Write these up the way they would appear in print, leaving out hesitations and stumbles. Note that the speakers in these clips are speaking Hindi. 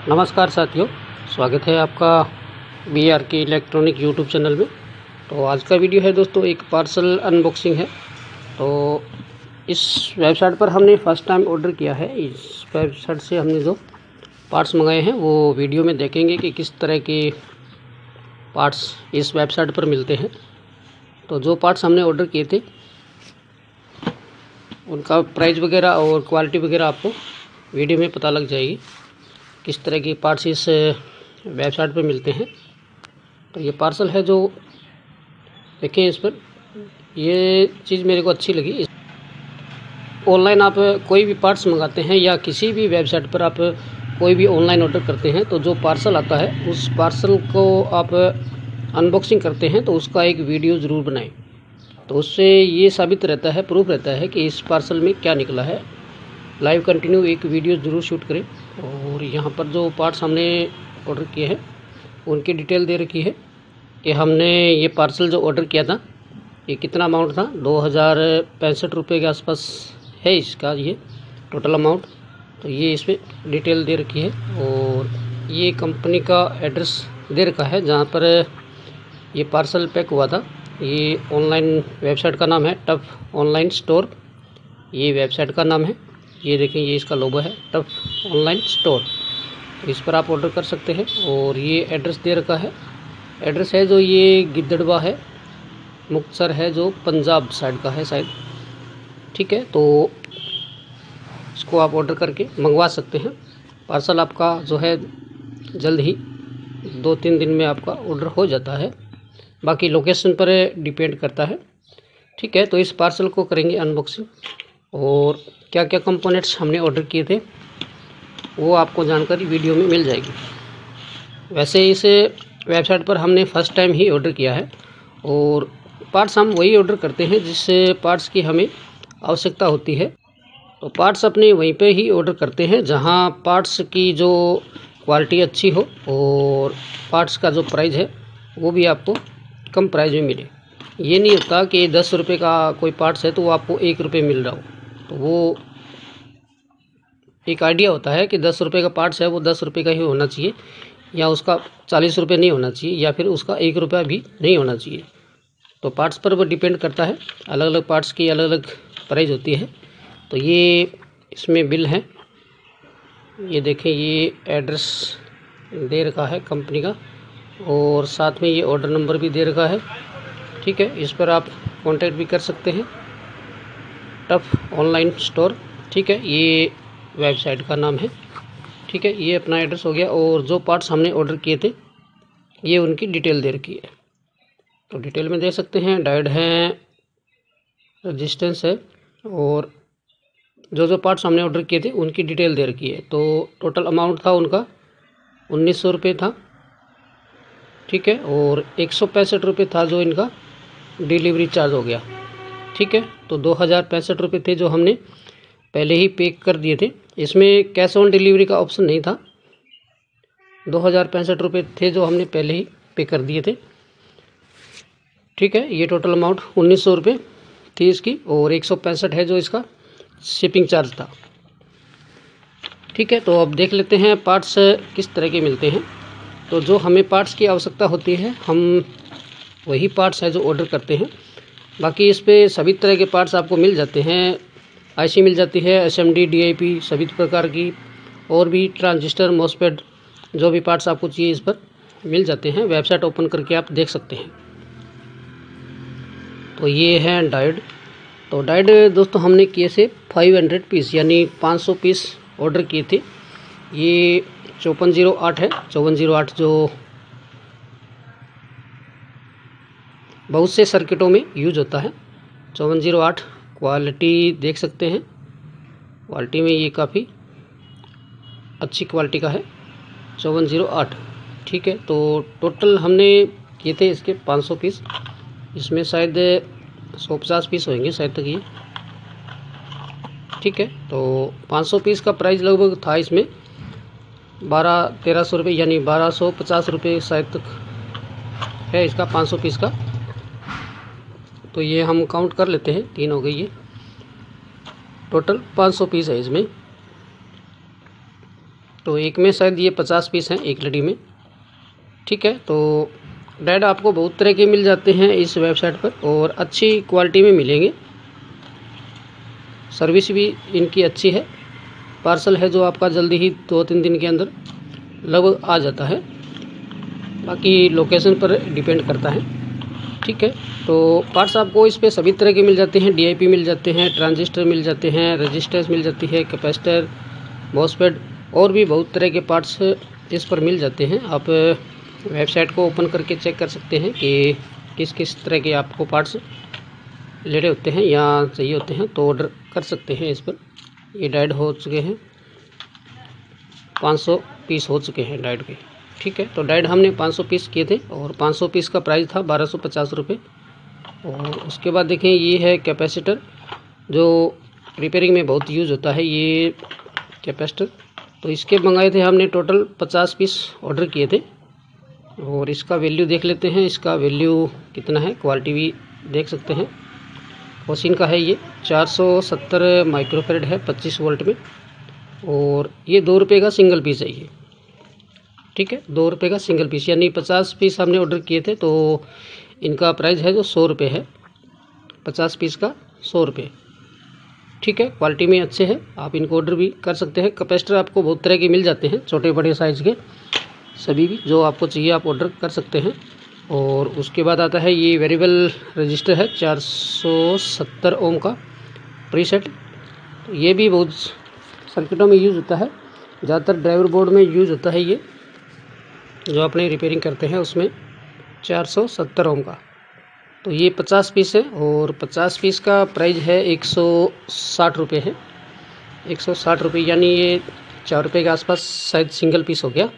नमस्कार साथियों, स्वागत है आपका BR के इलेक्ट्रॉनिक यूट्यूब चैनल में। तो आज का वीडियो है दोस्तों, एक पार्सल अनबॉक्सिंग है। तो इस वेबसाइट पर हमने फर्स्ट टाइम ऑर्डर किया है। इस वेबसाइट से हमने जो पार्ट्स मंगाए हैं वो वीडियो में देखेंगे कि किस तरह के पार्ट्स इस वेबसाइट पर मिलते हैं। तो जो पार्ट्स हमने ऑर्डर किए थे उनका प्राइस वगैरह और क्वालिटी वगैरह आपको वीडियो में पता लग जाएगी, किस तरह के पार्ट्स इस वेबसाइट पर मिलते हैं। तो ये पार्सल है जो देखें, इस पर ये चीज़ मेरे को अच्छी लगी। ऑनलाइन आप कोई भी पार्ट्स मंगाते हैं या किसी भी वेबसाइट पर आप कोई भी ऑनलाइन ऑर्डर करते हैं तो जो पार्सल आता है उस पार्सल को आप अनबॉक्सिंग करते हैं तो उसका एक वीडियो ज़रूर बनाएं। तो उससे ये साबित रहता है, प्रूफ रहता है कि इस पार्सल में क्या निकला है। लाइव कंटिन्यू एक वीडियो ज़रूर शूट करें। और यहाँ पर जो पार्ट्स हमने ऑर्डर किए हैं उनकी डिटेल दे रखी है कि हमने ये पार्सल जो ऑर्डर किया था ये कितना अमाउंट था, 2065 रुपये के आसपास है इसका ये टोटल अमाउंट। तो ये इस पर डिटेल दे रखी है और ये कंपनी का एड्रेस दे रखा है जहाँ पर ये पार्सल पैक हुआ था। ये ऑनलाइन वेबसाइट का नाम है टफ ऑनलाइन स्टोर, ये वेबसाइट का नाम है। ये देखें, ये इसका लोगो है टफ ऑनलाइन स्टोर। तो इस पर आप ऑर्डर कर सकते हैं। और ये एड्रेस दे रखा है, एड्रेस है जो ये गिद्दड़वा है, मुक्तसर है जो पंजाब साइड का है शायद। ठीक है, तो इसको आप ऑर्डर करके मंगवा सकते हैं। पार्सल आपका जो है जल्द ही 2-3 दिन में आपका ऑर्डर हो जाता है, बाकी लोकेशन पर डिपेंड करता है। ठीक है, तो इस पार्सल को करेंगे अनबॉक्सिंग और क्या क्या कंपोनेंट्स हमने ऑर्डर किए थे वो आपको जानकारी वीडियो में मिल जाएगी। वैसे इस वेबसाइट पर हमने फ़र्स्ट टाइम ही ऑर्डर किया है और पार्ट्स हम वही ऑर्डर करते हैं जिस पार्ट्स की हमें आवश्यकता होती है। तो पार्ट्स अपने वहीं पे ही ऑर्डर करते हैं जहां पार्ट्स की जो क्वालिटी अच्छी हो और पार्ट्स का जो प्राइस है वो भी आपको कम प्राइस में मिले। ये नहीं होता कि 10 रुपये का कोई पार्ट्स है तो वो आपको 1 रुपये मिल रहा हो। तो वो एक आइडिया होता है कि 10 रुपये का पार्ट्स है वो 10 रुपये का ही होना चाहिए, या उसका 40 रुपये नहीं होना चाहिए, या फिर उसका 1 रुपया भी नहीं होना चाहिए। तो पार्ट्स पर वो डिपेंड करता है, अलग अलग पार्ट्स की अलग अलग प्राइस होती है। तो ये इसमें बिल है, ये देखें, ये एड्रेस दे रखा है कंपनी का और साथ में ये ऑर्डर नंबर भी दे रखा है। ठीक है, इस पर आप कांटेक्ट भी कर सकते हैं, टफ ऑनलाइन स्टोर। ठीक है, ये वेबसाइट का नाम है। ठीक है, ये अपना एड्रेस हो गया। और जो पार्ट्स हमने ऑर्डर किए थे ये उनकी डिटेल दे रखी है, तो डिटेल में दे सकते हैं। डायोड हैं, रेजिस्टेंस है और जो जो पार्ट्स हमने ऑर्डर किए थे उनकी डिटेल दे रखी है। तो टोटल अमाउंट था उनका 1900 रुपये था। ठीक है, और 165 रुपये था जो इनका डिलीवरी चार्ज हो गया। ठीक है, तो 2065 रुपये थे जो हमने पहले ही पे कर दिए थे। इसमें कैश ऑन डिलीवरी का ऑप्शन नहीं था। 2065 रुपये थे जो हमने पहले ही पे कर दिए थे। ठीक है, ये टोटल अमाउंट 1900 रुपये थी इसकी और 165 है जो इसका शिपिंग चार्ज था। ठीक है, तो अब देख लेते हैं पार्ट्स किस तरह के मिलते हैं। तो जो हमें पार्ट्स की आवश्यकता होती है हम वही पार्ट्स है जो ऑर्डर करते हैं। बाकी इस पे सभी तरह के पार्ट्स आपको मिल जाते हैं। आईसी मिल जाती है, एसएमडी, डीआईपी सभी प्रकार की, और भी ट्रांजिस्टर, मॉसफेट, जो भी पार्ट्स आपको चाहिए इस पर मिल जाते हैं। वेबसाइट ओपन करके आप देख सकते हैं। तो ये है डायोड। तो डायोड दोस्तों हमने किए से 500 पीस यानी 500 पीस ऑर्डर किए थे। ये 5408 है, 5408 जो बहुत से सर्किटों में यूज होता है। 5408 क्वालिटी देख सकते हैं, क्वालिटी में ये काफ़ी अच्छी क्वालिटी का है 5408। ठीक है, तो टोटल हमने किए थे इसके 500 पीस, इसमें शायद 150 पीस होंगे शायद तक ये। ठीक है, तो 500 पीस का प्राइस लगभग था इसमें 1200-1300 रुपये यानी 1250 रुपये शायद तक है इसका 500 पीस का। तो ये हम काउंट कर लेते हैं, 3 हो गई ये, टोटल 500 पीस है इसमें। तो एक में शायद ये 50 पीस हैं एक लड़ी में। ठीक है, तो डाइड आपको बहुत तरह के मिल जाते हैं इस वेबसाइट पर और अच्छी क्वालिटी में मिलेंगे। सर्विस भी इनकी अच्छी है। पार्सल है जो आपका जल्दी ही 2-3 दिन के अंदर लगभग आ जाता है, बाकी लोकेशन पर डिपेंड करता है। ठीक है, तो पार्ट्स आपको इस पे सभी तरह के मिल जाते हैं। DIP मिल जाते हैं, ट्रांजिस्टर मिल जाते हैं, रजिस्टर्स मिल जाती है, कैपेसिटर, मॉसफेट और भी बहुत तरह के पार्ट्स इस पर मिल जाते हैं। आप वेबसाइट को ओपन करके चेक कर सकते हैं कि किस किस तरह के आपको पार्ट्स लेने होते हैं या चाहिए होते हैं, तो ऑर्डर कर सकते हैं इस पर। ये डाइड हो चुके हैं, 500 पीस हो चुके हैं डाइड के। ठीक है, तो डाइड हमने 500 पीस किए थे और 500 पीस का प्राइस था 1250 रुपये। और उसके बाद देखें, ये है कैपेसिटर जो रिपेयरिंग में बहुत यूज़ होता है। ये कैपेसिटर तो इसके मंगाए थे हमने, टोटल 50 पीस ऑर्डर किए थे। और इसका वैल्यू देख लेते हैं, इसका वैल्यू कितना है, क्वालिटी भी देख सकते हैं। ओसिन का है ये, 470 माइक्रोफेरेड है 25 वोल्ट में। और ये 2 रुपये का सिंगल पीस है ये। ठीक है, 2 रुपये का सिंगल पीस, यानी 50 पीस हमने ऑर्डर किए थे तो इनका प्राइस है जो 100 रुपये है। 50 पीस का 100 रुपये। ठीक है, क्वालिटी में अच्छे हैं, आप इनको ऑर्डर भी कर सकते हैं। कैपेसिटर आपको बहुत तरह के मिल जाते हैं, छोटे बड़े साइज़ के सभी भी, जो आपको चाहिए आप ऑर्डर कर सकते हैं। और उसके बाद आता है ये वेरिएबल रजिस्टर है 470 ओम का प्रीसेट। ये भी बहुत सर्किटों में यूज़ होता है, ज़्यादातर ड्राइवर बोर्ड में यूज़ होता है ये, जो अपने रिपेयरिंग करते हैं उसमें। 470 ओम का, तो ये 50 पीस है और 50 पीस का प्राइस है 160 रुपये है। 160 रुपये, यानी ये 4 रुपये के आसपास शायद सिंगल पीस हो गया।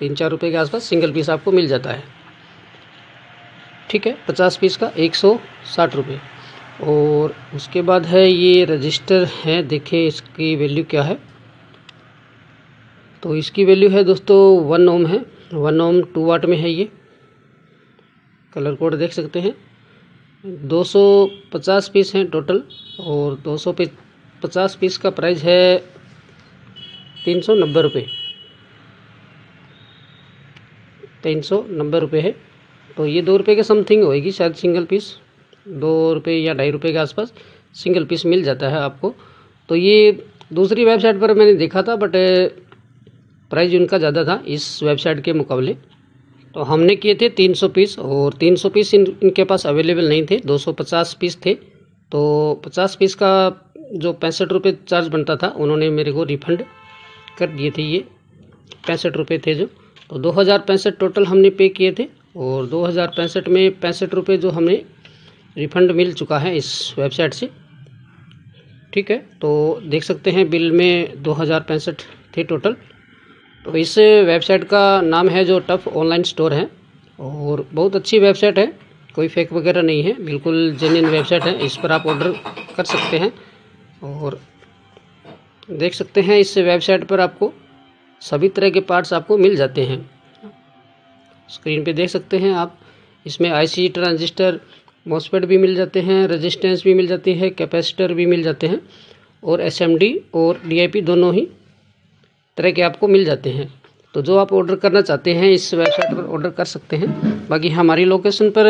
3-4 रुपये के आसपास सिंगल पीस आपको मिल जाता है। ठीक है, 50 पीस का 160 रुपये। और उसके बाद है ये रजिस्टर है, देखें इसकी वैल्यू क्या है। तो इसकी वैल्यू है दोस्तों 1 ओम है, 1 ओम 2 वाट में है ये। कलर कोड देख सकते हैं। 250 पीस हैं टोटल और 250 पीस का प्राइस है 390 रुपये। 390 रुपये है, तो ये 2 रुपये के समथिंग होएगी शायद सिंगल पीस। 2 रुपये या 2.5 रुपये के आसपास सिंगल पीस मिल जाता है आपको। तो ये दूसरी वेबसाइट पर मैंने देखा था, बट प्राइस उनका ज़्यादा था इस वेबसाइट के मुकाबले। तो हमने किए थे 300 पीस और 300 पीस इनके पास अवेलेबल नहीं थे, 250 पीस थे। तो 50 पीस का जो 65 रुपये चार्ज बनता था, उन्होंने मेरे को रिफ़ंड कर दिए थे। ये 65 रुपये थे जो, तो 2065 टोटल हमने पे किए थे और 2065 में 65 रुपये जो हमें रिफ़ंड मिल चुका है इस वेबसाइट से। ठीक है, तो देख सकते हैं बिल में 2065 थे टोटल। तो इस वेबसाइट का नाम है जो टफ ऑनलाइन स्टोर है और बहुत अच्छी वेबसाइट है, कोई फेक वगैरह नहीं है, बिल्कुल जेन्युइन वेबसाइट है। इस पर आप ऑर्डर कर सकते हैं और देख सकते हैं इस वेबसाइट पर आपको सभी तरह के पार्ट्स आपको मिल जाते हैं। स्क्रीन पे देख सकते हैं आप, इसमें IC, ट्रांजिस्टर, मॉसफेट भी मिल जाते हैं, रेजिस्टेंस भी मिल जाती है, कैपेसिटर भी मिल जाते हैं और SMD और DIP दोनों ही तरह के आपको मिल जाते हैं। तो जो आप ऑर्डर करना चाहते हैं इस वेबसाइट पर ऑर्डर कर सकते हैं। बाकी हमारी लोकेशन पर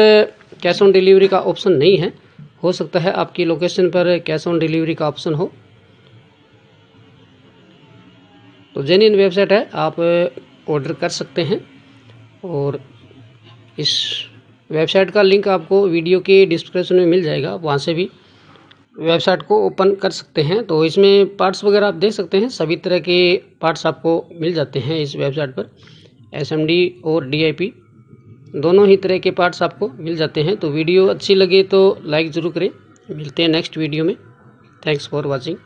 कैश ऑन डिलीवरी का ऑप्शन नहीं है, हो सकता है आपकी लोकेशन पर कैश ऑन डिलीवरी का ऑप्शन हो। तो जेन्युइन वेबसाइट है, आप ऑर्डर कर सकते हैं और इस वेबसाइट का लिंक आपको वीडियो के डिस्क्रिप्शन में मिल जाएगा, वहाँ से भी वेबसाइट को ओपन कर सकते हैं। तो इसमें पार्ट्स वगैरह आप देख सकते हैं, सभी तरह के पार्ट्स आपको मिल जाते हैं इस वेबसाइट पर। SMD और DIP दोनों ही तरह के पार्ट्स आपको मिल जाते हैं। तो वीडियो अच्छी लगे तो लाइक ज़रूर करें। मिलते हैं नेक्स्ट वीडियो में। Thanks for watching.